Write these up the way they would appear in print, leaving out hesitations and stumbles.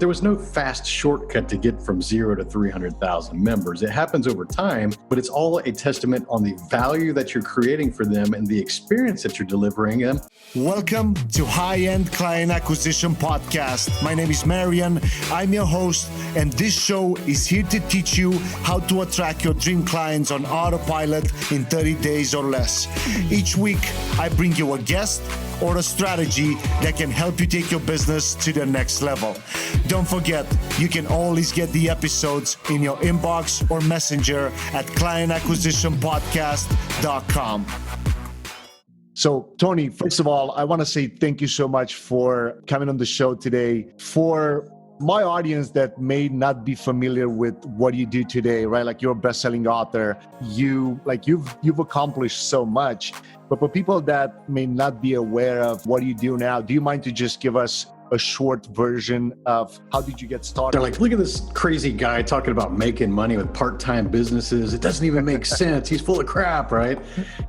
There was no fast shortcut to get from 0 to 300,000 members. It happens over time, but it's all a testament on the value that you're creating for them and the experience that you're delivering them. Welcome to High-End Client Acquisition Podcast. My name is Marian. I'm your host, and this show is here to teach you how to attract your dream clients on autopilot in 30 days or less. Each week, I bring you a guest or a strategy that can help you take your business to the next level. Don't forget, you can always get the episodes in your inbox or messenger at clientacquisitionpodcast.com. So, Tony, first of all, I want to say thank you so much for coming on the show today. For my audience that may not be familiar with what you do today, right? Like, you're a best-selling author. You've accomplished so much. But for people that may not be aware of what you do now, do you mind to just give us a short version of how did you get started? They're like, look at this crazy guy talking about making money with part-time businesses. It doesn't even make sense. He's full of crap, right?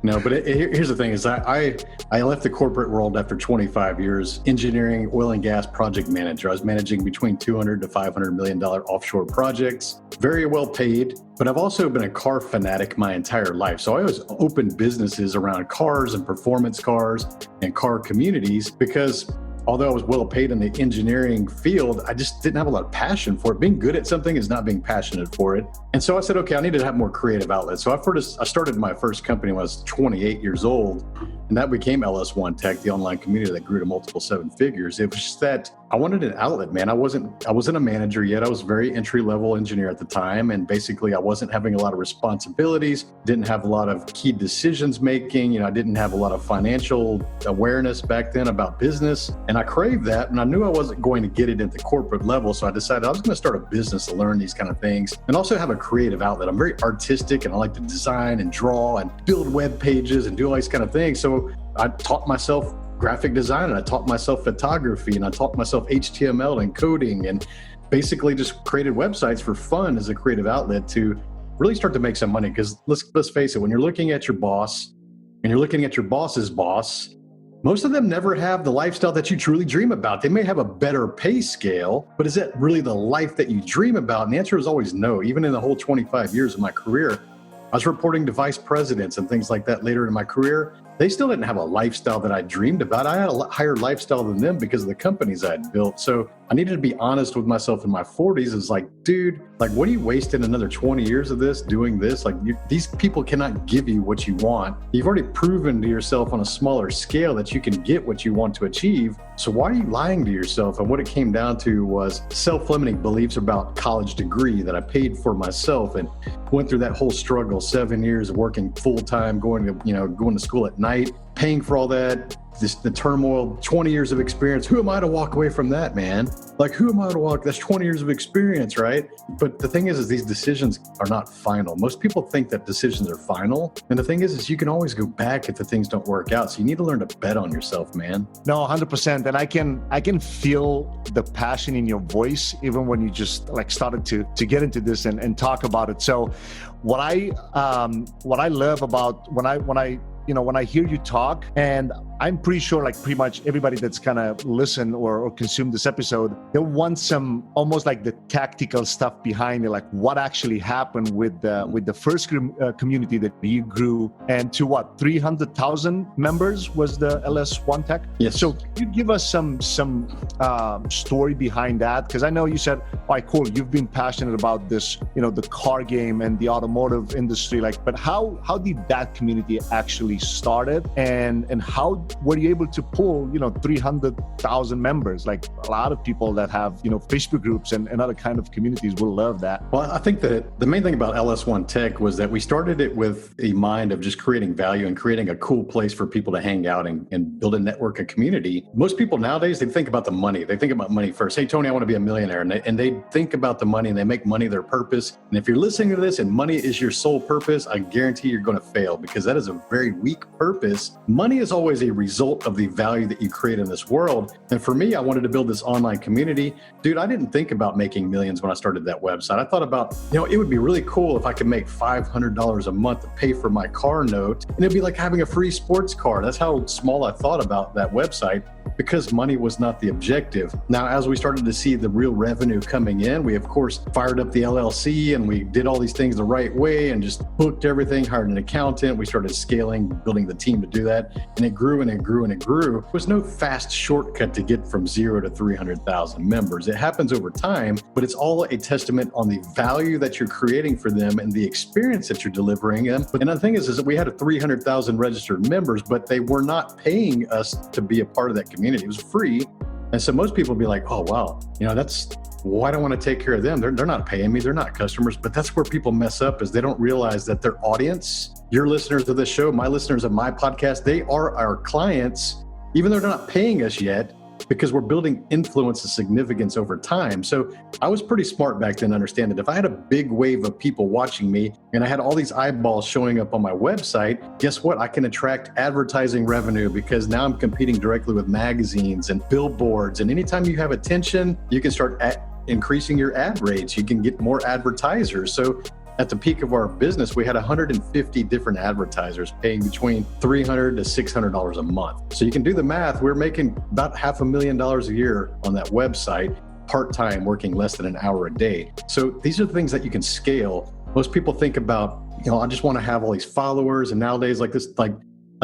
No, but here's the thing is I left the corporate world after 25 years, engineering, oil and gas project manager. I was managing between $200 to $500 million offshore projects, very well paid. But I've also been a car fanatic my entire life. So I always opened businesses around cars and performance cars and car communities because although I was well paid in the engineering field, I just didn't have a lot of passion for it. Being good at something is not being passionate for it. And so I said, okay, I need to have more creative outlets. So I started my first company when I was 28 years old, and that became LS1 Tech, the online community that grew to multiple seven figures. It was just that I wanted an outlet, man. I wasn't a manager yet. I was a very entry-level engineer at the time. And basically I wasn't having a lot of responsibilities, didn't have a lot of key decisions making. I didn't have a lot of financial awareness back then about business. And I craved that. And I knew I wasn't going to get it at the corporate level. So I decided I was going to start a business to learn these kind of things and also have a creative outlet. I'm very artistic and I like to design and draw and build web pages and do all these kind of things. So I taught myself graphic design and I taught myself photography and I taught myself HTML and coding and basically just created websites for fun as a creative outlet to really start to make some money. Because let's face it, when you're looking at your boss and you're looking at your boss's boss, most of them never have the lifestyle that you truly dream about. They may have a better pay scale, but is that really the life that you dream about? And the answer is always no. Even in the whole 25 years of my career, I was reporting to vice presidents and things like that later in my career. They still didn't have a lifestyle that I dreamed about. I had a higher lifestyle than them because of the companies I had built. So I needed to be honest with myself in my 40s. It's like, dude, like, what are you wasting another 20 years of this doing this? Like, these people cannot give you what you want. You've already proven to yourself on a smaller scale that you can get what you want to achieve. So why are you lying to yourself? And what it came down to was self-limiting beliefs about college degree that I paid for myself and went through that whole struggle, 7 years of working full-time, going to school at night, paying for all that, the turmoil, 20 years of experience. Who am I to walk away from that, man? Like, who am I to walk? That's 20 years of experience, right? But the thing is these decisions are not final. Most people think that decisions are final. And the thing is you can always go back if the things don't work out. So you need to learn to bet on yourself, man. No, 100%. And I can feel the passion in your voice, even when you just like started to get into this and talk about it. So what I love about when I hear you talk, and I'm pretty sure like pretty much everybody that's kind of listen or consume this episode, they'll want some almost like the tactical stuff behind it, like what actually happened with the first community that you grew, and to what, 300,000 members was the LS1 Tech? Yes. So could you give us some story behind that? Because I know you said, all right, cool, you've been passionate about this, the car game and the automotive industry, but how did that community actually started, and how were you able to pull 300,000 members? Like, a lot of people that have Facebook groups and other kind of communities will love that. Well, I think that the main thing about LS1 Tech was that we started it with a mind of just creating value and creating a cool place for people to hang out and build a network, a community. Most people nowadays, they think about the money. They think about money first. Hey, Tony, I want to be a millionaire. And they think about the money and they make money their purpose. And if you're listening to this and money is your sole purpose, I guarantee you're going to fail, because that is a very weak purpose. Money is always a result of the value that you create in this world. And for me, I wanted to build this online community. Dude, I didn't think about making millions when I started that website. I thought about, it would be really cool if I could make $500 a month to pay for my car note. And it'd be like having a free sports car. That's how small I thought about that website. because money was not the objective. Now, as we started to see the real revenue coming in, we of course fired up the LLC and we did all these things the right way and just booked everything, hired an accountant. We started scaling, building the team to do that. And it grew and it grew and it grew. There was no fast shortcut to get from 0 to 300,000 members. It happens over time, but it's all a testament on the value that you're creating for them and the experience that you're delivering them. And the thing is that we had 300,000 registered members, but they were not paying us to be a part of that community. It was free. And so most people be like, oh, wow, why do I want to take care of them? They're not paying me. They're not customers. But that's where people mess up, is they don't realize that their audience, your listeners of this show, my listeners of my podcast, they are our clients, even though they're not paying us yet, because we're building influence and significance over time. So I was pretty smart back then to understand that if I had a big wave of people watching me and I had all these eyeballs showing up on my website, guess what? I can attract advertising revenue, because now I'm competing directly with magazines and billboards. And anytime you have attention, you can start increasing your ad rates. You can get more advertisers. So at the peak of our business, we had 150 different advertisers paying between $300 to $600 a month. So you can do the math. We're making about $500,000 a year on that website, part-time, working less than an hour a day. So these are the things that you can scale. Most people think about, I just want to have all these followers. And nowadays, like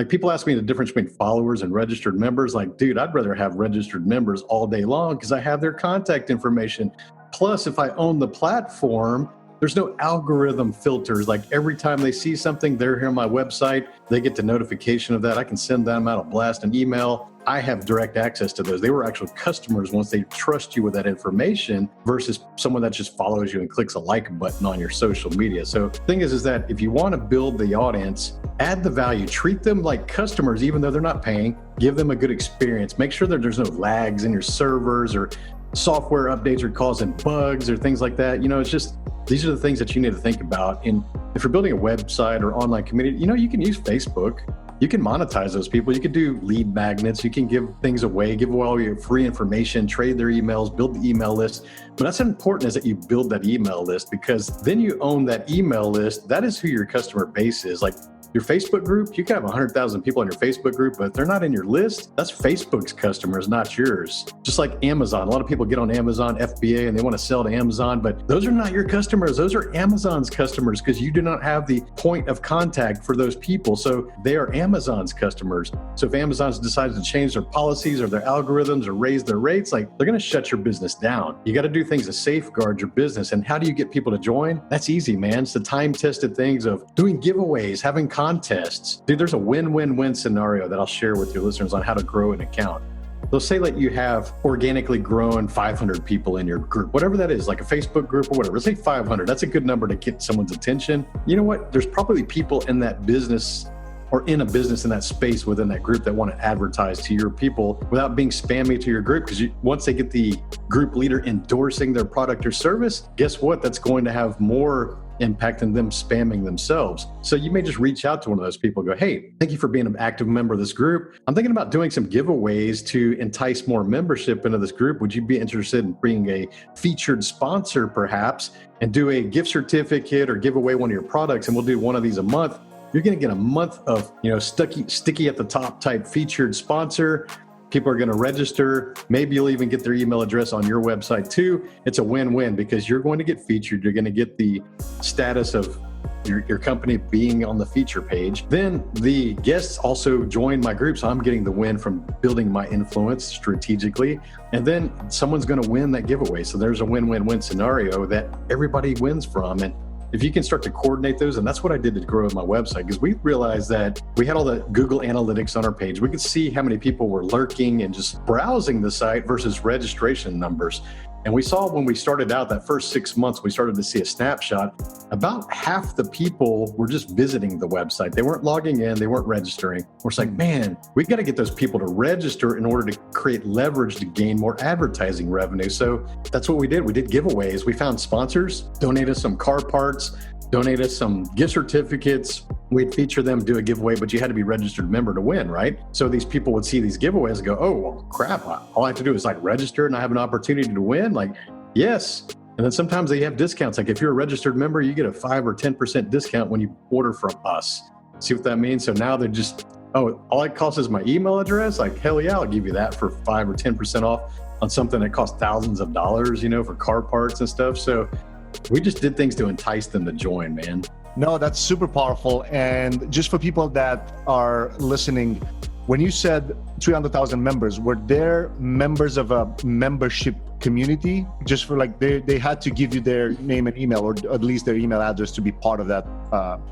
people ask me the difference between followers and registered members. Like, dude, I'd rather have registered members all day long because I have their contact information. Plus, if I own the platform, there's no algorithm filters. Like every time they see something, they're here on my website, they get the notification of that. I can send them out a blast, an email. I have direct access to those. They were actual customers once they trust you with that information, versus someone that just follows you and clicks a like button on your social media. So the thing is that if you want to build the audience, add the value, treat them like customers, even though they're not paying, give them a good experience. Make sure that there's no lags in your servers or software updates are causing bugs or things like that. It's just, these are the things that you need to think about. And if you're building a website or online community, you can use Facebook. You can monetize those people. You can do lead magnets. You can give things away, give away all your free information, trade their emails, build the email list. But that's important, is that you build that email list, because then you own that email list. That is who your customer base is. Like your Facebook group, you can have 100,000 people on your Facebook group, but if they're not in your list, that's Facebook's customers, not yours. Just like Amazon. A lot of people get on Amazon FBA and they want to sell to Amazon, but those are not your customers. Those are Amazon's customers, because you do not have the point of contact for those people. So they are Amazon's customers. So if Amazon decides to change their policies or their algorithms or raise their rates, like, they're going to shut your business down. You got to do things to safeguard your business. And how do you get people to join? That's easy, man. It's the time-tested things of doing giveaways, having contests. Dude, there's a win-win-win scenario that I'll share with your listeners on how to grow an account. Let's say that you have organically grown 500 people in your group, whatever that is, like a Facebook group or whatever. Let's say 500. That's a good number to get someone's attention. You know what? There's probably people in that business or in a business in that space within that group that want to advertise to your people without being spammy to your group. Because once they get the group leader endorsing their product or service, guess what? That's going to have more impact than them spamming themselves. So you may just reach out to one of those people and go, hey, thank you for being an active member of this group. I'm thinking about doing some giveaways to entice more membership into this group. Would you be interested in bringing a featured sponsor perhaps and do a gift certificate or give away one of your products? And we'll do one of these a month. You're going to get a month of, sticky at the top type featured sponsor. People are going to register. Maybe you'll even get their email address on your website too. It's a win-win, because you're going to get featured. You're going to get the status of your company being on the feature page. Then the guests also join my group. So I'm getting the win from building my influence strategically. And then someone's going to win that giveaway. So there's a win-win-win scenario that everybody wins from. And if you can start to coordinate those, and that's what I did to grow my website, because we realized that we had all the Google Analytics on our page. We could see how many people were lurking and just browsing the site versus registration numbers. And we saw when we started out that first 6 months, we started to see a snapshot. About half the people were just visiting the website. They weren't logging in. They weren't registering. We're like, man, we got to get those people to register in order to create leverage to gain more advertising revenue. So that's what we did. We did giveaways. We found sponsors, donate us some car parts, donate us some gift certificates. We'd feature them, do a giveaway, but you had to be a registered member to win, right? So these people would see these giveaways and go, oh, well, crap, all I have to do is register and I have an opportunity to win. Yes. And then sometimes they have discounts. Like if you're a registered member, you get a 5 or 10% discount when you order from us. See what that means? So now they're just oh, all it costs is my email address. Like, hell yeah, I'll give you that for 5 or 10% off on something that costs thousands of dollars, for car parts and stuff. So we just did things to entice them to join, man. No, that's super powerful. And just for people that are listening, when you said 300,000 members, were there members of a membership community? Just for like, they had to give you their name and email, or at least their email address to be part of that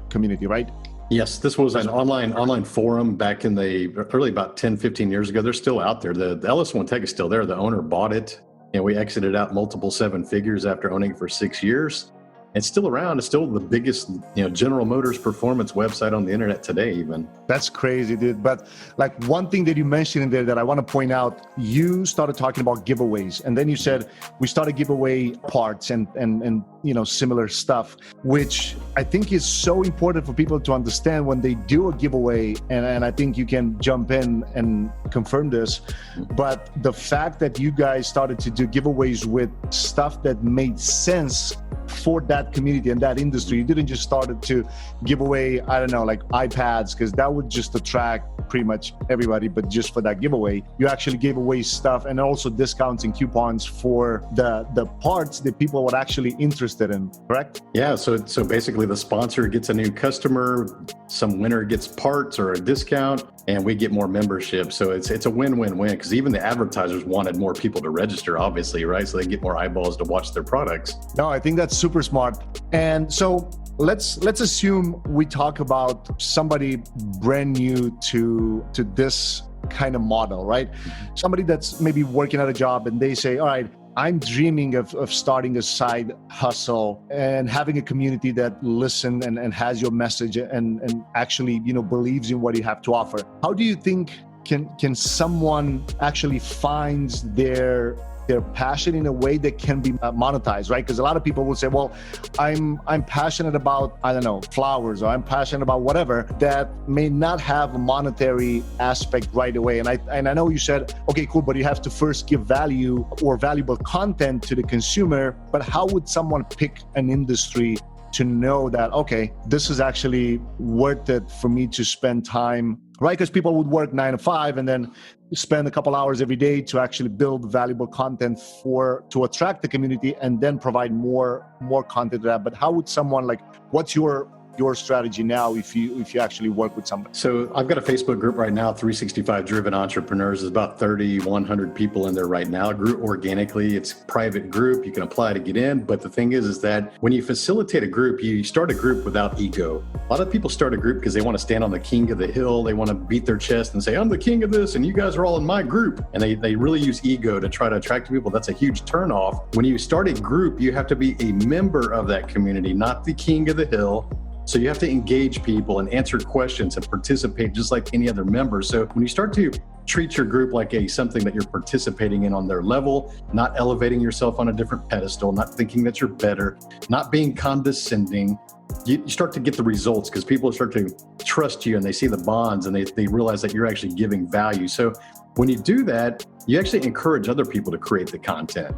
community, right? Yes, this was an online forum back in the early, about 10, 15 years ago. They're still out there. The LS1 Tech is still there. The owner bought it, and we exited out multiple 7 figures after owning it for 6 years. It's still around. It's still the biggest, General Motors performance website on the internet today, even. That's crazy, dude. But like one thing that you mentioned in there that I want to point out, you started talking about giveaways, and then you said we started giveaway parts and similar stuff, which I think is so important for people to understand when they do a giveaway. And I think you can jump in and confirm this. But the fact that you guys started to do giveaways with stuff that made sense for that community and that industry. You didn't just start to give away, I don't know, like iPads, because that would just attract pretty much everybody, but just for that giveaway, you actually gave away stuff and also discounts and coupons for the parts that people were actually interested in, correct? Yeah, so basically the sponsor gets a new customer, some winner gets parts or a discount, and we get more membership. So it's a win-win-win, because even the advertisers wanted more people to register, obviously, right? So they get more eyeballs to watch their products. No, I think that's super smart. And so let's assume we talk about somebody brand new to this kind of model, right? Somebody that's maybe working at a job and they say, all right, I'm dreaming of starting a side hustle and having a community that listens and has your message and actually, believes in what you have to offer. How do you think can someone actually find their passion in a way that can be monetized, right? Because a lot of people will say, well, I'm passionate about, I don't know, flowers, or I'm passionate about whatever, that may not have a monetary aspect right away. And I know you said, okay, cool, but you have to first give value or valuable content to the consumer. But how would someone pick an industry to know that, okay, this is actually worth it for me to spend time, right? Because people would work 9 to 5 and then spend a couple hours every day to actually build valuable content to attract the community and then provide more content to that. But how would someone, like, what's your strategy now if you actually work with somebody? So I've got a Facebook group right now, 365 Driven Entrepreneurs. There's about 100 people in there right now. It grew organically. It's a private group. You can apply to get in. But the thing is that when you facilitate a group, you start a group without ego. A lot of people start a group because they want to stand on the king of the hill. They want to beat their chest and say, I'm the king of this, and you guys are all in my group. And they really use ego to try to attract people. That's a huge turnoff. When you start a group, you have to be a member of that community, not the king of the hill. So you have to engage people and answer questions and participate just like any other member. So when you start to treat your group like something that you're participating in on their level, not elevating yourself on a different pedestal, not thinking that you're better, not being condescending, you start to get the results, because people start to trust you and they see the bonds and they realize that you're actually giving value. So when you do that, you actually encourage other people to create the content.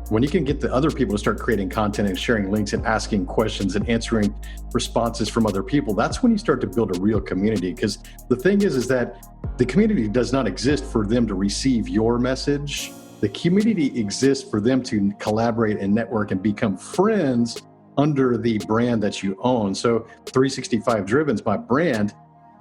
When you can get the other people to start creating content and sharing links and asking questions and answering responses from other people, that's when you start to build a real community. Because the thing is that the community does not exist for them to receive your message. The community exists for them to collaborate and network and become friends under the brand that you own. So 365 Driven's my brand.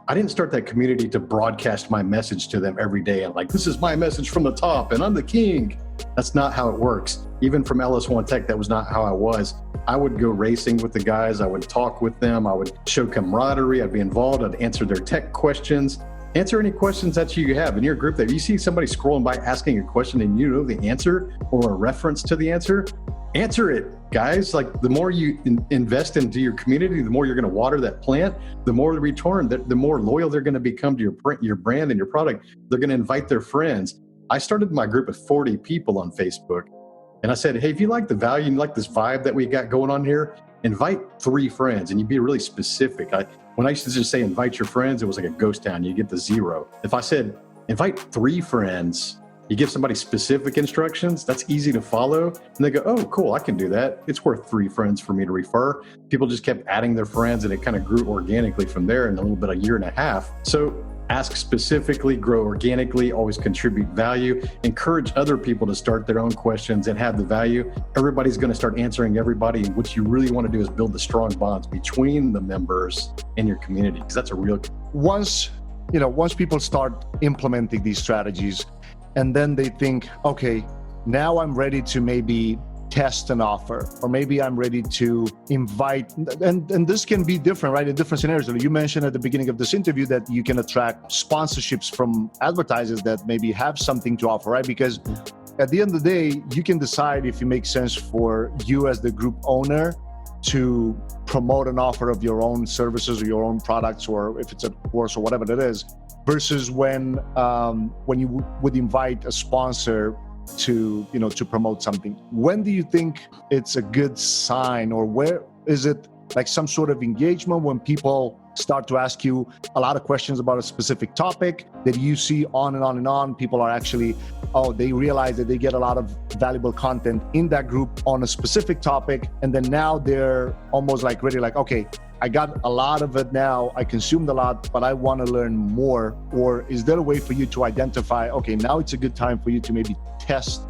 I didn't start that community to broadcast my message to them every day and like, this is my message from the top and I'm the king. That's not how it works. Even from LS1 Tech, that was not how I was. I would go racing with the guys. I would talk with them. I would show camaraderie. I'd be involved. I'd answer their tech questions. Answer any questions that you have in your group. That you see somebody scrolling by asking a question and you know the answer or a reference to the answer, answer it, guys. Like, the more you invest into your community, the more you're going to water that plant, the more the return, the more loyal they're going to become to your brand and your product. They're going to invite their friends. I started my group with 40 people on Facebook. And I said, hey, if you like the value and you like this vibe that we got going on here, invite 3 friends. And you be really specific. When I used to just say invite your friends, it was like a ghost town. You get the 0. If I said invite 3 friends, you give somebody specific instructions, that's easy to follow. And they go, oh, cool, I can do that. It's worth 3 friends for me to refer. People just kept adding their friends and it kind of grew organically from there in a little bit, a year and a half. So Ask specifically, grow organically, always contribute value, encourage other people to start their own questions and have the value. Everybody's going to start answering everybody. And what you really want to do is build the strong bonds between the members in your community, because that's a real... Once people start implementing these strategies and then they think, okay, now I'm ready to maybe test an offer, or maybe I'm ready to invite, and this can be different, right? In different scenarios. You mentioned at the beginning of this interview that you can attract sponsorships from advertisers that maybe have something to offer, right? Because at the end of the day, you can decide if it makes sense for you as the group owner to promote an offer of your own services or your own products, or if it's a course or whatever it is, versus when you would invite a sponsor to promote something. When do you think it's a good sign, or where is it like some sort of engagement when people start to ask you a lot of questions about a specific topic that you see on and on and on? People are actually, they realize that they get a lot of valuable content in that group on a specific topic, and then now they're almost like ready, like, okay, I got a lot of it now, I consumed a lot, but I want to learn more? Or is there a way for you to identify, okay, now it's a good time for you to maybe test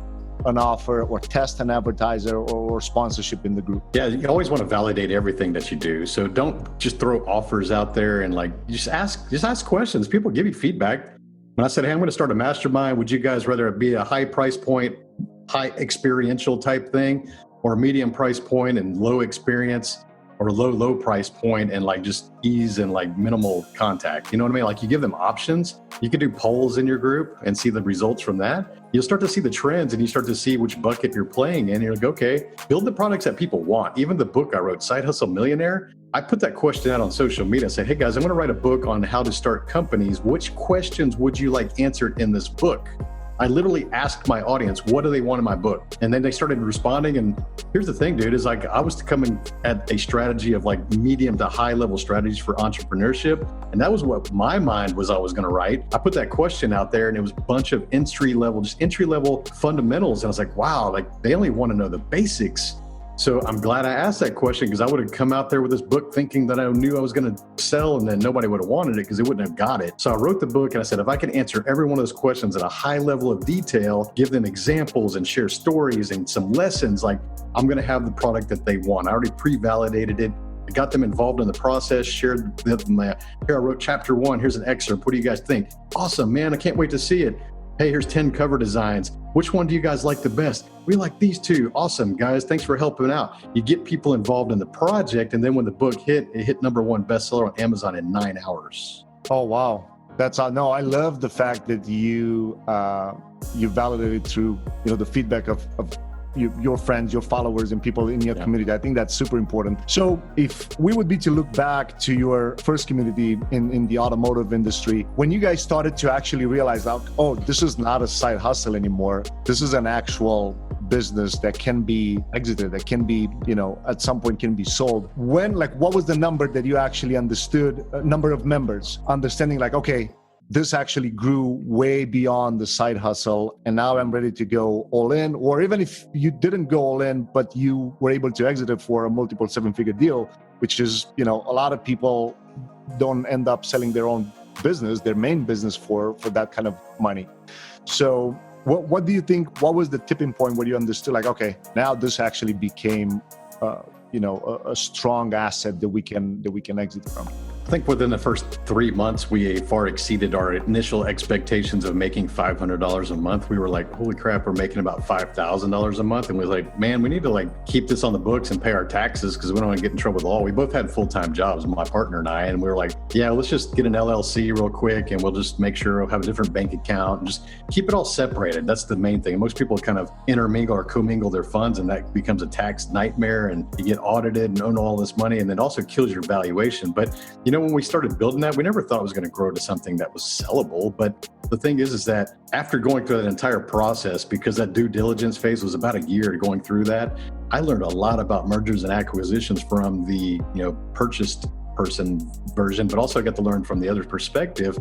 an offer or test an advertiser or sponsorship in the group? Yeah, you always want to validate everything that you do. So don't just throw offers out there and just ask questions. People give you feedback. When I said, hey, I'm going to start a mastermind, would you guys rather it be a high price point, high experiential type thing, or a medium price point and low experience, or low price point and just ease and minimal contact? You know what I mean? You give them options. You can do polls in your group and see the results from that. You'll start to see the trends and you start to see which bucket you're playing in. You're like, okay, build the products that people want. Even the book I wrote, Side Hustle Millionaire, I put that question out on social media. I said, hey guys, I'm going to write a book on how to start companies. Which questions would you like answered in this book? I literally asked my audience, what do they want in my book? And then they started responding. And here's the thing, dude, is I was coming at a strategy of medium to high level strategies for entrepreneurship. And that was what my mind was I was going to write. I put that question out there and it was a bunch of entry level fundamentals. And I was like, wow, they only want to know the basics. So I'm glad I asked that question, because I would have come out there with this book thinking that I knew I was going to sell, and then nobody would have wanted it because they wouldn't have got it. So I wrote the book and I said, if I can answer every one of those questions at a high level of detail, give them examples and share stories and some lessons, I'm going to have the product that they want. I already pre-validated it. I got them involved in the process, shared them. Here, I wrote chapter 1. Here's an excerpt. What do you guys think? Awesome, man. I can't wait to see it. Hey, here's 10 cover designs. Which one do you guys like the best? We like these two. Awesome, guys. Thanks for helping out. You get people involved in the project, and then when the book it hit #1 bestseller on Amazon in 9 hours. Oh, wow. I love the fact that you validated through the feedback of your friends, your followers, and people in your community. I think that's super important. So if we would be to look back to your first community in the automotive industry, when you guys started to actually realize that, this is not a side hustle anymore, this is an actual business that can be exited, that can be, at some point can be sold. When, what was the number that you actually understood, number of members, understanding okay, this actually grew way beyond the side hustle, and now I'm ready to go all in? Or even if you didn't go all in, but you were able to exit it for a multiple 7-figure deal, which is, a lot of people don't end up selling their own business, their main business for that kind of money. So what do you think, what was the tipping point where you understood okay, now this actually became, a strong asset that we can exit from? I think within the first 3 months, we far exceeded our initial expectations of making $500 a month. We were like, holy crap, we're making about $5,000 a month. And we were like, man, we need to keep this on the books and pay our taxes because we don't want to get in trouble with the law. We both had full-time jobs, my partner and I, and we were like, yeah, let's just get an LLC real quick and we'll just make sure we'll have a different bank account and just keep it all separated. That's the main thing. Most people kind of intermingle or commingle their funds, and that becomes a tax nightmare, and you get audited and own all this money, and it also kills your valuation. But when we started building that, we never thought it was going to grow to something that was sellable. But the thing is that after going through that entire process, because that due diligence phase was about a year going through that, I learned a lot about mergers and acquisitions from the purchased person version, but also I got to learn from the other perspective.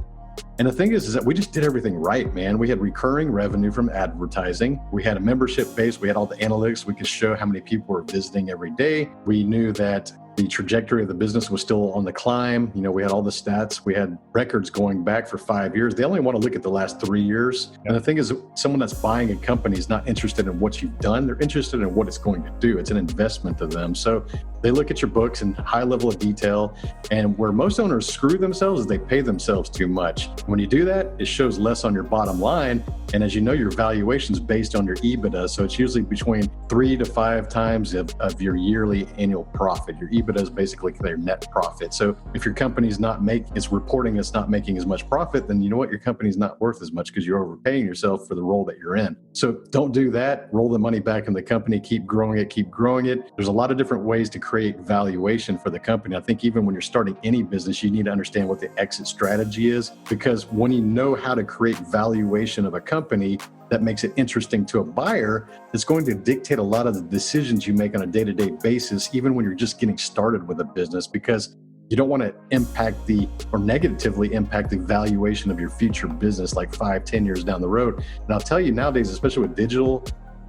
And the thing is that we just did everything right, man. We had recurring revenue from advertising. We had a membership base. We had all the analytics. We could show how many people were visiting every day. We knew that The trajectory of the business was still on the climb. We had all the stats. We had records going back for 5 years. They only want to look at the last 3 years. And the thing is, someone that's buying a company is not interested in what you've done. They're interested in what it's going to do. It's an investment to them. So they look at your books in high level of detail. And where most owners screw themselves is they pay themselves too much. When you do that, it shows less on your bottom line. And as you know, your valuation is based on your EBITDA. So it's usually between 3 to 5 times of your yearly annual profit. Your EBITDA is basically their net profit. So if your company's it's reporting it's not making as much profit, then you know what? Your company's not worth as much because you're overpaying yourself for the role that you're in. So don't do that. Roll the money back in the company, keep growing it. There's a lot of different ways to create valuation for the company. I think even when you're starting any business, you need to understand what the exit strategy is, because when you know how to create valuation of a company, that makes it interesting to a buyer, it's going to dictate a lot of the decisions you make on a day-to-day basis, even when you're just getting started with a business, because you don't want to negatively impact the valuation of your future business like 5-10 years down the road. And I'll tell you nowadays, especially with digital,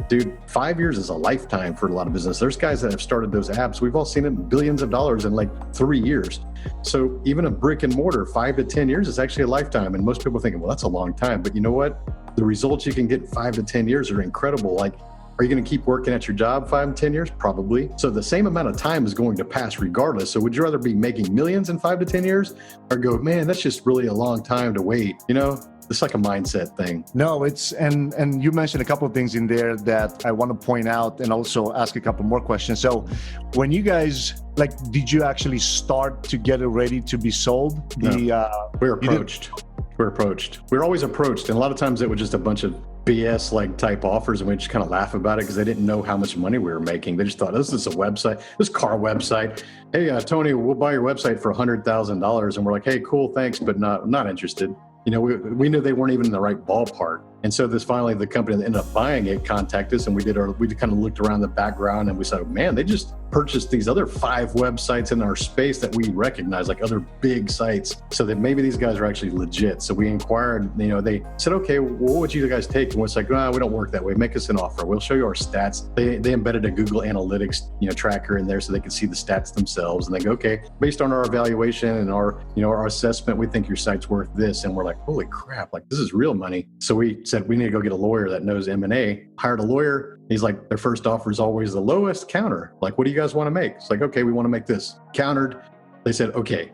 dude, 5 years is a lifetime for a lot of business. There's guys that have started those apps. We've all seen them billions of dollars in like 3 years. So even a brick and mortar, 5 to 10 years is actually a lifetime. And most people are thinking, well, that's a long time. But you know what? The results you can get in 5 to 10 years are incredible. Like, are you going to keep working at your job 5 and 10 years? Probably. So the same amount of time is going to pass regardless. So would you rather be making millions in 5 to 10 years or go, man, that's just really a long time to wait? It's like a mindset thing. No, and you mentioned a couple of things in there that I want to point out and also ask a couple more questions. So when you guys, did you actually start to get it ready to be sold? We were approached. We're always approached. And a lot of times it was just a bunch of BS type offers, and we just kind of laugh about it because they didn't know how much money we were making. They just thought, this is a website, this car website. Hey, Tony, we'll buy your website for $100,000. And we're like, hey, cool, thanks, but not interested. We knew they weren't even in the right ballpark. And so finally the company that ended up buying it contacted us, and we kind of looked around the background and we said, man, they just purchased these other 5 websites in our space that we recognize, like other big sites, so that maybe these guys are actually legit. So we inquired, they said, okay, well, what would you guys take? And we're like, we don't work that way. Make us an offer. We'll show you our stats. They embedded a Google Analytics, tracker in there so they could see the stats themselves. And they go, okay, based on our evaluation and our assessment, we think your site's worth this. And we're like, holy crap, this is real money. So we said, we need to go get a lawyer that knows M&A. Hired a lawyer. He's like, their first offer is always the lowest. Counter. What do you guys want to make? It's like, okay, we want to make this. Countered. They said, okay.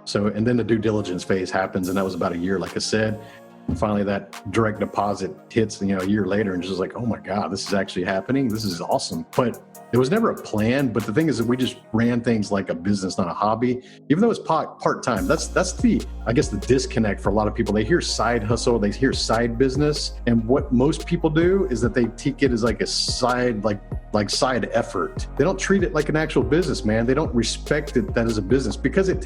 So, and then the due diligence phase happens, and that was about a year, like I said. And finally that direct deposit hits, a year later, and just like, oh my God, this is actually happening. This is awesome. But it was never a plan. But the thing is that we just ran things like a business, not a hobby, even though it's part-time. That's the disconnect for a lot of people. They hear side hustle, they hear side business. And what most people do is that they take it as like a side, like side effort. They don't treat it like an actual business, man. They don't respect it that as a business, because it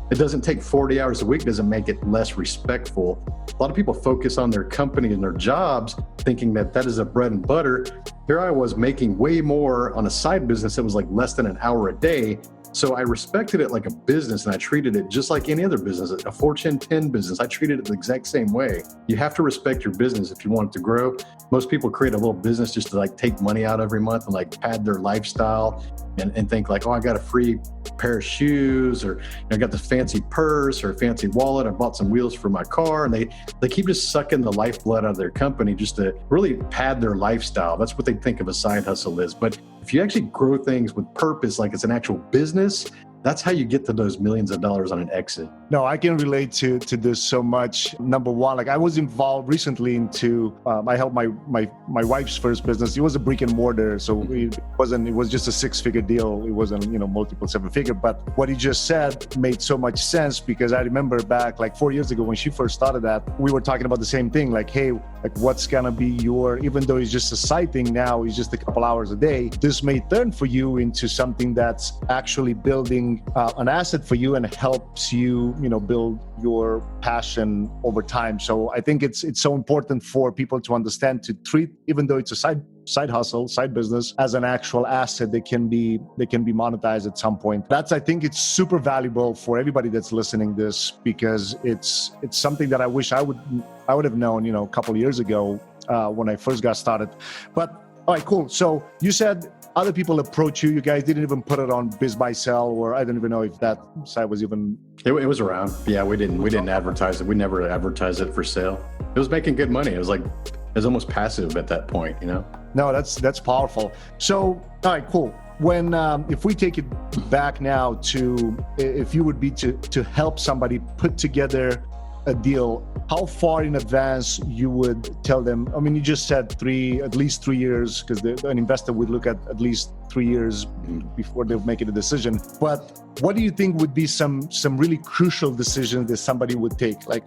doesn't take 40 hours a week, doesn't make it less respectful. A lot of people focus on their company and their jobs thinking that is a bread and butter. Here I was making way more on a side business that was less than an hour a day. So I respected it like a business, and I treated it just like any other business, a Fortune 10 business. I treated it the exact same way. You have to respect your business if you want it to grow. Most people create a little business just to take money out every month and pad their lifestyle and think oh, I got a free pair of shoes, or I got this fancy purse or a fancy wallet. I bought some wheels for my car. And they keep just sucking the lifeblood out of their company just to really pad their lifestyle. That's what they think of a side hustle is. But if you actually grow things with purpose, like it's an actual business, that's how you get to those millions of dollars on an exit. No, I can relate to this so much. Number one, I was involved recently into, I helped my wife's first business. It was a brick and mortar. So it was just a 6-figure deal. It wasn't, multiple 7-figure. But what he just said made so much sense, because I remember back 4 years ago when she first started that, we were talking about the same thing. Hey, what's going to be even though it's just a side thing now, it's just a couple hours a day, this may turn for you into something that's actually building an asset for you and helps you, build your passion over time. So I think it's so important for people to understand, to treat, even though it's a side hustle, side business, as an actual asset that can be monetized at some point. I think it's super valuable for everybody that's listening this, because it's something that I wish I would have known, a couple of years ago when I first got started. But All right, cool. So you said other people approach you. You guys didn't even put it on Biz Buy Sell, or I don't even know if that site was even. It was around. Yeah, we didn't advertise it. We never advertised it for sale. It was making good money. It was almost passive at that point, you know? No, that's powerful. So, all right, cool. When if we take it back now to if you would be to help somebody put together a deal, how far in advance you would tell them? I mean, you just said at least 3 years, because an investor would look at least 3 years before they're making a decision. But what do you think would be some really crucial decisions that somebody would take? Like,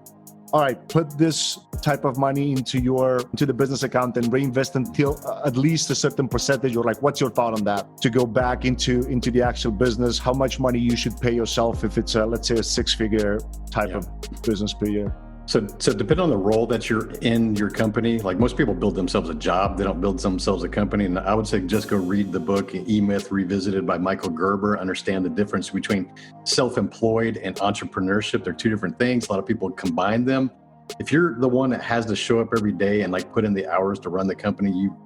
all right, put this type of money into the business account and reinvest until at least a certain percentage, or like, what's your thought on that? To go back into the actual business, how much money you should pay yourself if it's let's say a 6-figure type of business per year? So depending on the role that you're in your company, like most people build themselves a job, they don't build themselves a company. And I would say just go read the book E-Myth Revisited by Michael Gerber, understand the difference between self-employed and entrepreneurship. They're two different things. A lot of people combine them. If you're the one that has to show up every day and like put in the hours to run the company, you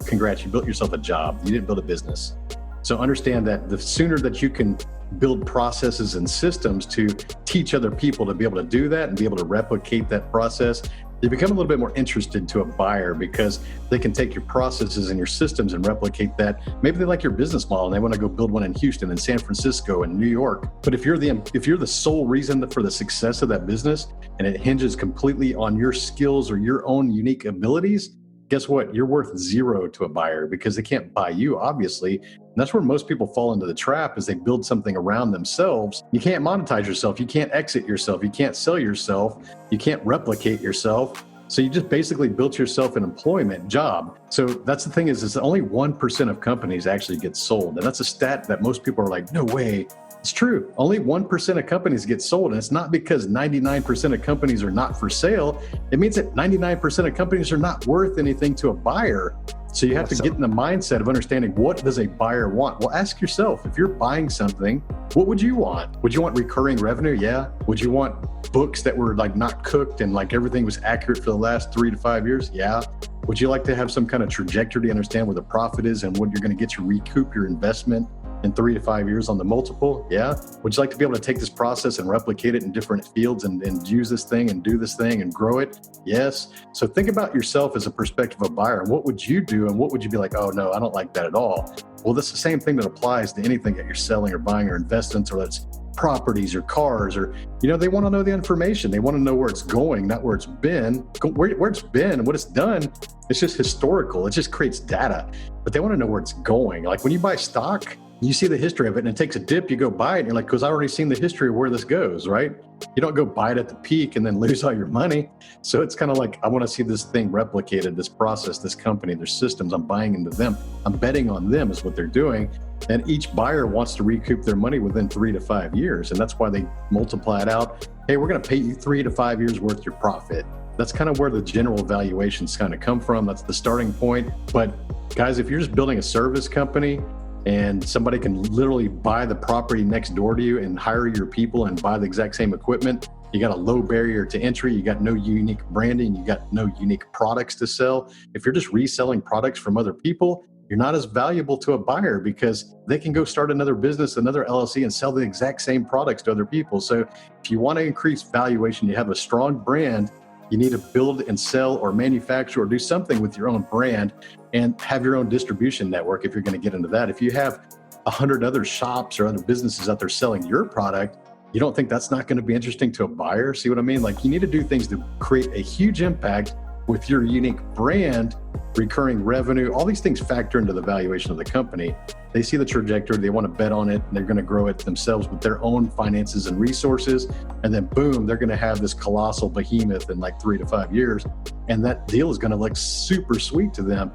built yourself a job. You didn't build a business. So understand that the sooner that you can build processes and systems to teach other people to be able to do that and be able to replicate that process, you become a little bit more interested to a buyer because they can take your processes and your systems and replicate that. Maybe they like your business model and they want to go build one in Houston and San Francisco and New York. But if you're the sole reason for the success of that business and it hinges completely on your skills or your own unique abilities, guess what? You're worth zero to a buyer because they can't buy you, obviously. And that's where most people fall into the trap, is they build something around themselves. You can't monetize yourself. You can't exit yourself. You can't sell yourself. You can't replicate yourself. So you just basically built yourself an employment job. So that's the thing is only 1% of companies actually get sold. And that's a stat that most people are like, no way. It's true. Only 1% of companies get sold. And it's not because 99% of companies are not for sale. It means that 99% of companies are not worth anything to a buyer. So you have to get in the mindset of understanding, what does a buyer want? Well, ask yourself, if you're buying something, what would you want? Would you want recurring revenue? Yeah. Would you want books that were like not cooked and like everything was accurate for the last 3 to 5 years? Yeah. Would you like to have some kind of trajectory to understand where the profit is and what you're going to get to recoup your investment in 3 to 5 years on the multiple? Yeah. Would you like to be able to take this process and replicate it in different fields and use this thing and do this thing and grow it? Yes. So think about yourself as a perspective of a buyer. And what would you do? And what would you be like, oh no, I don't like that at all? Well, that's the same thing that applies to anything that you're selling or buying or investments, or that's properties or cars, or, they want to know the information. They want to know where it's going, not where it's been. Where it's been and what it's done, it's just historical. It just creates data, but they want to know where it's going. Like when you buy stock, you see the history of it and it takes a dip, you go buy it and you're like, because I already seen the history of where this goes, right? You don't go buy it at the peak and then lose all your money. So it's kind of like, I want to see this thing replicated, this process, this company, their systems. I'm buying into them. I'm betting on them is what they're doing. And each buyer wants to recoup their money within 3 to 5 years. And that's why they multiply it out. Hey, we're going to pay you 3 to 5 years worth your profit. That's kind of where the general valuations kind of come from. That's the starting point. But guys, if you're just building a service company, and somebody can literally buy the property next door to you and hire your people and buy the exact same equipment, you got a low barrier to entry, you got no unique branding, you got no unique products to sell. If you're just reselling products from other people, you're not as valuable to a buyer because they can go start another business, another LLC, and sell the exact same products to other people. So if you want to increase valuation, you have a strong brand, you need to build and sell or manufacture or do something with your own brand and have your own distribution network if you're going to get into that. If you have 100 other shops or other businesses out there selling your product, you don't think that's not going to be interesting to a buyer? See what I mean? Like, you need to do things to create a huge impact with your unique brand, recurring revenue. All these things factor into the valuation of the company. They see the trajectory, they want to bet on it, and they're going to grow it themselves with their own finances and resources. And then boom, they're going to have this colossal behemoth in like 3 to 5 years. And that deal is going to look super sweet to them.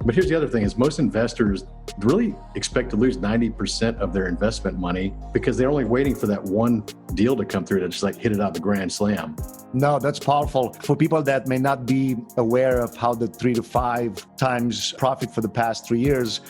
But here's the other thing is most investors really expect to lose 90% of their investment money because they're only waiting for that one deal to come through to just like hit it out the grand slam. No, that's powerful. For people that may not be aware of how the 3 to 5 times profit for the past 3 years,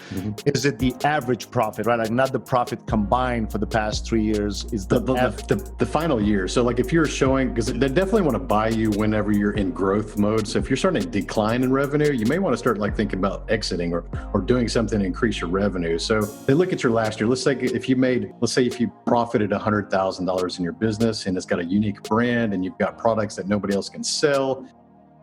is it the average profit, right? Like not the profit combined for the past 3 years, is the final year. So like if you're showing, because they definitely want to buy you whenever you're in growth mode. So if you're starting to decline in revenue, you may want to start like thinking about exiting or doing something to increase your revenue. So they look at your last year. Let's say if you profited $100,000 in your business and it's got a unique brand and you've got products that nobody else can sell,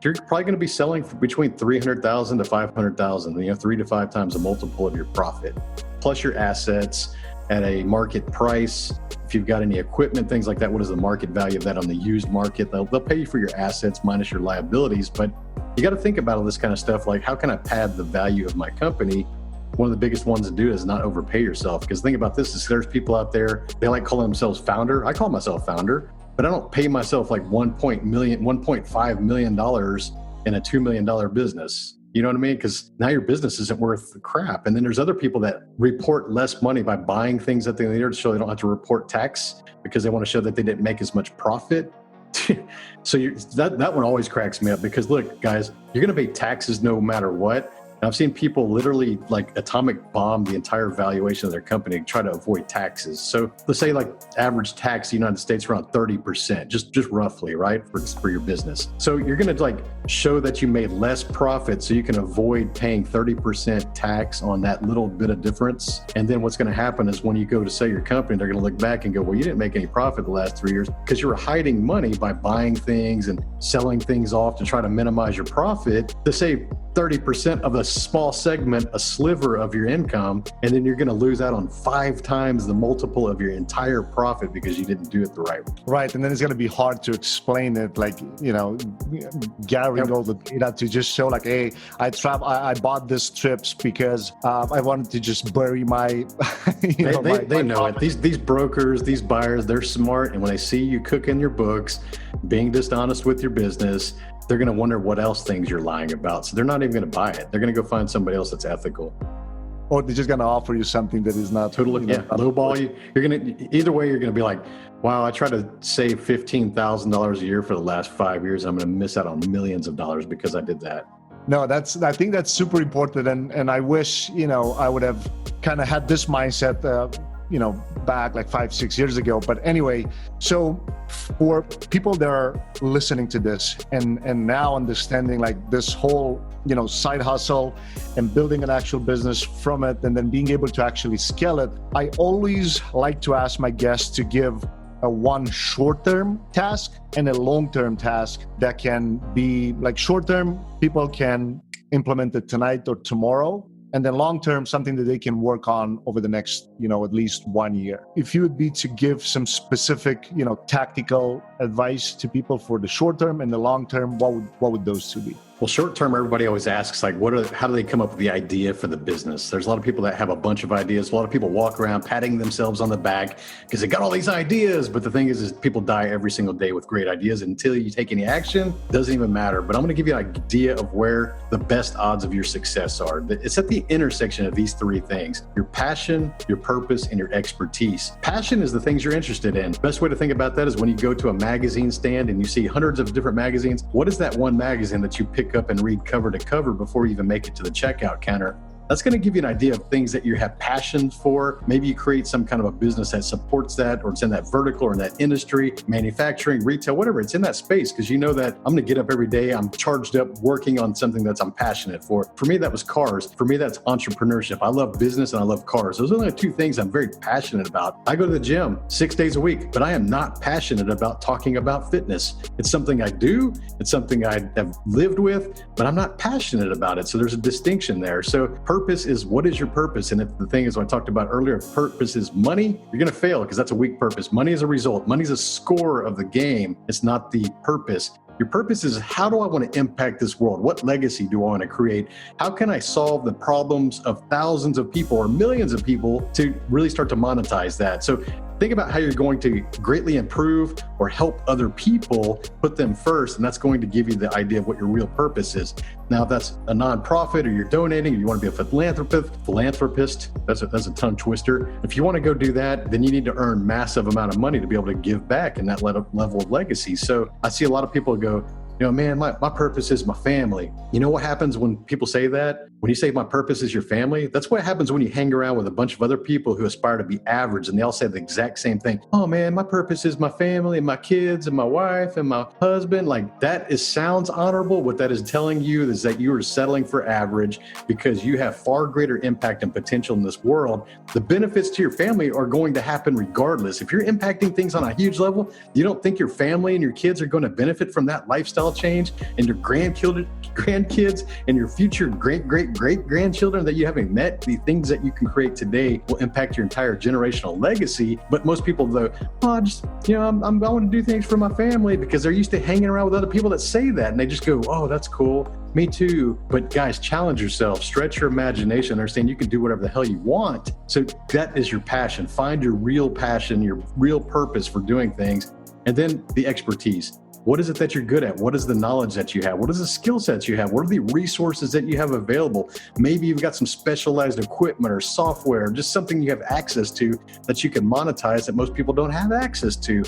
you're probably going to be selling for between $300,000 to $500,000, 3 to 5 times a multiple of your profit, plus your assets at a market price. If you've got any equipment, things like that, what is the market value of that on the used market? They'll pay you for your assets minus your liabilities, but you got to think about all this kind of stuff. Like, how can I pad the value of my company? One of the biggest ones to do is not overpay yourself. Because think about this, is there's people out there, they like calling themselves founder. I call myself founder, but I don't pay myself like $1.5 million in a $2 million business. You know what I mean? Because now your business isn't worth the crap. And then there's other people that report less money by buying things at the end of the year to show they don't have to report tax because they want to show that they didn't make as much profit. So that one always cracks me up, because look, guys, you're going to pay taxes no matter what. And I've seen people literally like atomic bomb the entire valuation of their company to try to avoid taxes. So let's say like average tax in the United States around 30%, just roughly, right? For your business. So you're going to like show that you made less profit so you can avoid paying 30% tax on that little bit of difference. And then what's going to happen is when you go to sell your company, they're going to look back and go, well, you didn't make any profit the last 3 years because you were hiding money by buying things and selling things off to try to minimize your profit to save 30% of a small segment, a sliver of your income, and then you're going to lose out on 5 times the multiple of your entire profit because you didn't do it the right way. Right, and then it's going to be hard to explain it, like, gathering all the data to just show like, hey, I bought this trips because I wanted to just bury my, they know it. These brokers, these buyers, they're smart, and when they see you cooking your books, being dishonest with your business, they're going to wonder what else things you're lying about. So they're not even going to buy it. They're going to go find somebody else that's ethical. Or they're just going to offer you something that is not totally, lowball you. You're going to, either way, you're going to be like, wow, I tried to save $15,000 a year for the last 5 years. I'm going to miss out on millions of dollars because I did that. No, I think that's super important. And I wish, I would have kind of had this mindset, back like 5-6 years ago. But anyway, so for people that are listening to this and now understanding like this whole, side hustle and building an actual business from it, and then being able to actually scale it, I always like to ask my guests to give a one short-term task and a long-term task that can be like short-term, people can implement it tonight or tomorrow. And then long-term, something that they can work on over the next, at least 1 year. If you would be to give some specific, tactical advice to people for the short-term and the long-term, what would those two be? Well, short-term, everybody always asks, like, how do they come up with the idea for the business? There's a lot of people that have a bunch of ideas. A lot of people walk around patting themselves on the back because they got all these ideas. But the thing is people die every single day with great ideas. Until you take any action, it doesn't even matter. But I'm going to give you an idea of where the best odds of your success are. It's at the intersection of these 3 things: your passion, your purpose, and your expertise. Passion is the things you're interested in. Best way to think about that is when you go to a magazine stand and you see hundreds of different magazines. What is that one magazine that you pick up and read cover to cover before you even make it to the checkout counter? That's going to give you an idea of things that you have passion for. Maybe you create some kind of a business that supports that, or it's in that vertical or in that industry, manufacturing, retail, whatever. It's in that space because you know that I'm going to get up every day. I'm charged up working on something that I'm passionate for. For me, that was cars. For me, that's entrepreneurship. I love business and I love cars. Those are the 2 things I'm very passionate about. I go to the gym 6 days a week, but I am not passionate about talking about fitness. It's something I do. It's something I have lived with, but I'm not passionate about it. So there's a distinction there. So purpose is, what is your purpose? And if the thing is what I talked about earlier, if purpose is money, you're going to fail because that's a weak purpose. Money is a result. Money is a score of the game. It's not the purpose. Your purpose is, how do I want to impact this world? What legacy do I want to create? How can I solve the problems of thousands of people or millions of people to really start to monetize that? So think about how you're going to greatly improve or help other people, put them first, and that's going to give you the idea of what your real purpose is. Now, if that's a nonprofit or you're donating or you want to be a philanthropist, that's a tongue twister. If you want to go do that, then you need to earn massive amount of money to be able to give back in that level of legacy. So I see a lot of people go, man, my purpose is my family. You know what happens when people say that? When you say my purpose is your family, that's what happens when you hang around with a bunch of other people who aspire to be average and they all say the exact same thing. Oh man, my purpose is my family and my kids and my wife and my husband. Like that sounds honorable. What that is telling you is that you are settling for average because you have far greater impact and potential in this world. The benefits to your family are going to happen regardless. If you're impacting things on a huge level, you don't think your family and your kids are going to benefit from that lifestyle change, and your grandkids and your future great-great-great-grandchildren that you haven't met, the things that you can create today will impact your entire generational legacy. But most people though, I want to do things for my family because they're used to hanging around with other people that say that, and they just go, oh, that's cool. Me too. But guys, challenge yourself, stretch your imagination, understand you can do whatever the hell you want. So that is your passion. Find your real passion, your real purpose for doing things, and then the expertise. What is it that you're good at? What is the knowledge that you have? What is the skill sets you have? What are the resources that you have available? Maybe you've got some specialized equipment or software, just something you have access to that you can monetize that most people don't have access to.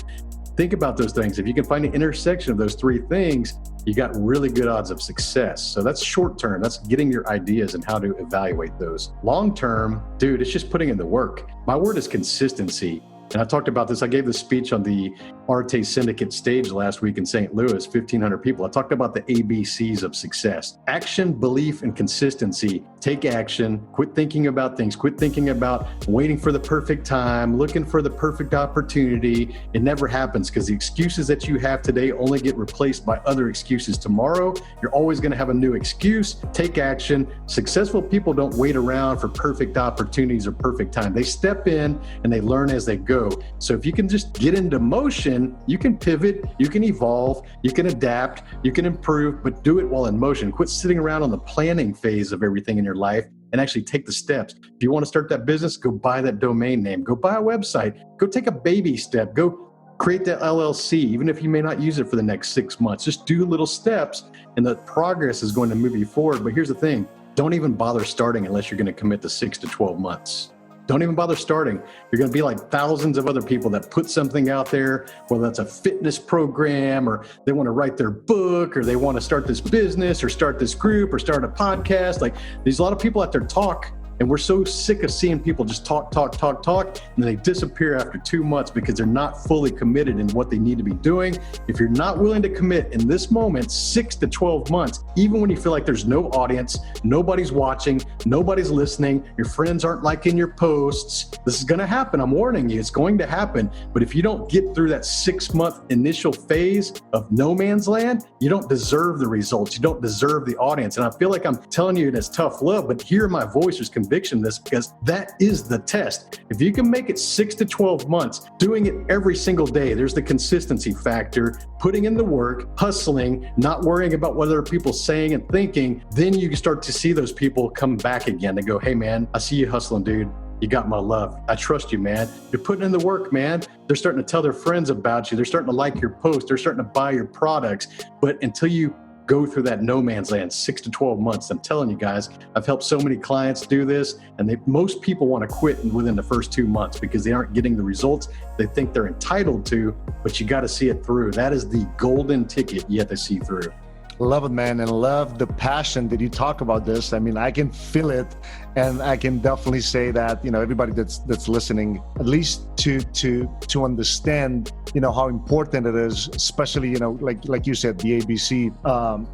Think about those things. If you can find an intersection of those three things, you got really good odds of success. So that's short term. That's getting your ideas and how to evaluate those. Long term, dude, it's just putting in the work. My word is consistency. And I talked about this. I gave this speech on the Arte Syndicate stage last week in St. Louis, 1,500 people. I talked about the ABCs of success: action, belief, and consistency. Take action. Quit thinking about things. Quit thinking about waiting for the perfect time, looking for the perfect opportunity. It never happens because the excuses that you have today only get replaced by other excuses tomorrow. You're always going to have a new excuse. Take action. Successful people don't wait around for perfect opportunities or perfect time. They step in and they learn as they go. So if you can just get into motion, you can pivot, you can evolve, you can adapt, you can improve, but do it while in motion. Quit sitting around on the planning phase of everything in your life and actually take the steps. If you want to start that business, go buy that domain name, go buy a website, go take a baby step, go create that LLC, even if you may not use it for the next 6 months. Just do little steps and the progress is going to move you forward. But here's the thing, don't even bother starting unless you're going to commit to 6 to 12 months. Don't even bother starting. You're going to be like thousands of other people that put something out there, whether that's a fitness program or they want to write their book or they want to start this business or start this group or start a podcast. Like there's a lot of people out there talk, and we're so sick of seeing people just talk, and then they disappear after 2 months because they're not fully committed in what they need to be doing. If you're not willing to commit in this moment, 6 to 12 months, even when you feel like there's no audience, nobody's watching, nobody's listening, your friends aren't liking your posts, this is going to happen. I'm warning you, it's going to happen. But if you don't get through that 6-month initial phase of no man's land, you don't deserve the results. You don't deserve the audience. And I feel like I'm telling you it's tough love, but hear my voice is conviction in this, because that is the test. If you can make it 6 to 12 months, doing it every single day, there's the consistency factor, putting in the work, hustling, not worrying about what other people saying and thinking, then you can start to see those people come back again. They go, hey man, I see you hustling, dude. You got my love. I trust you, man. You're putting in the work, man. They're starting to tell their friends about you. They're starting to like your posts. They're starting to buy your products. But until you go through that no man's land, 6 to 12 months. I'm telling you guys, I've helped so many clients do this, and most people want to quit within the first 2 months because they aren't getting the results they think they're entitled to, but you got to see it through. That is the golden ticket you have to see through. Love it, man, and love the passion that you talk about this. I mean, I can feel it, and I can definitely say that, everybody that's listening, at least to understand, how important it is, especially, like you said, the ABC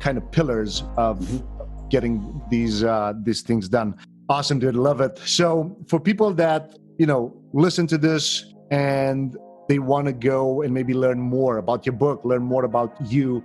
kind of pillars of getting these things done. Awesome, dude, love it. So for people that listen to this and they want to go and maybe learn more about your book, learn more about you,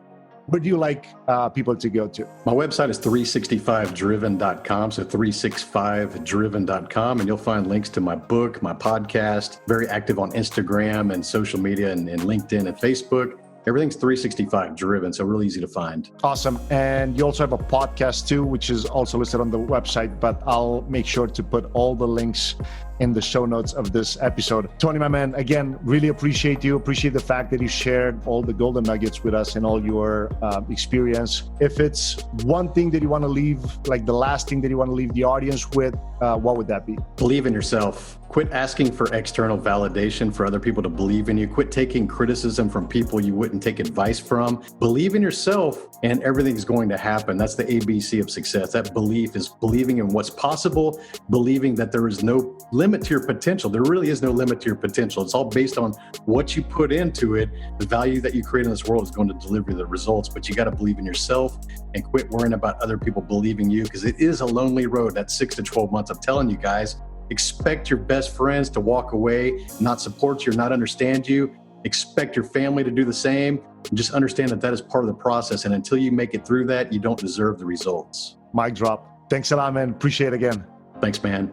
where do you like people to go to? My website is 365driven.com. So 365driven.com. And you'll find links to my book, my podcast, very active on Instagram and social media and LinkedIn and Facebook. Everything's 365 driven, so really easy to find. Awesome. And you also have a podcast too, which is also listed on the website, but I'll make sure to put all the links in the show notes of this episode. Tony, my man, again, really appreciate you. Appreciate the fact that you shared all the golden nuggets with us and all your experience. If it's one thing that you want to leave, like the last thing that you want to leave the audience with, what would that be? Believe in yourself. Quit asking for external validation for other people to believe in you. Quit taking criticism from people you wouldn't take advice from. Believe in yourself and everything's going to happen. That's the ABC of success. That belief is believing in what's possible, believing that there is no limit to your potential. There really is no limit to your potential. It's all based on what you put into it. The value that you create in this world is going to deliver the results, but you got to believe in yourself and quit worrying about other people believing you, because it is a lonely road. That's 6 to 12 months. I'm telling you guys, expect your best friends to walk away, not support you, or not understand you. Expect your family to do the same. And just understand that that is part of the process. And until you make it through that, you don't deserve the results. Mic drop. Thanks a lot, man. Appreciate it again. Thanks, man.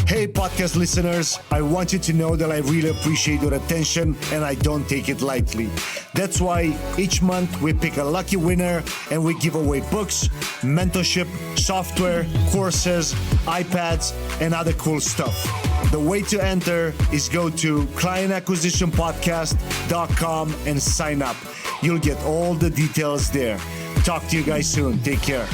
Hey, podcast listeners, I want you to know that I really appreciate your attention and I don't take it lightly. That's why each month we pick a lucky winner and we give away books, mentorship, software, courses, iPads, and other cool stuff. The way to enter is go to clientacquisitionpodcast.com and sign up. You'll get all the details there. Talk to you guys soon. Take care.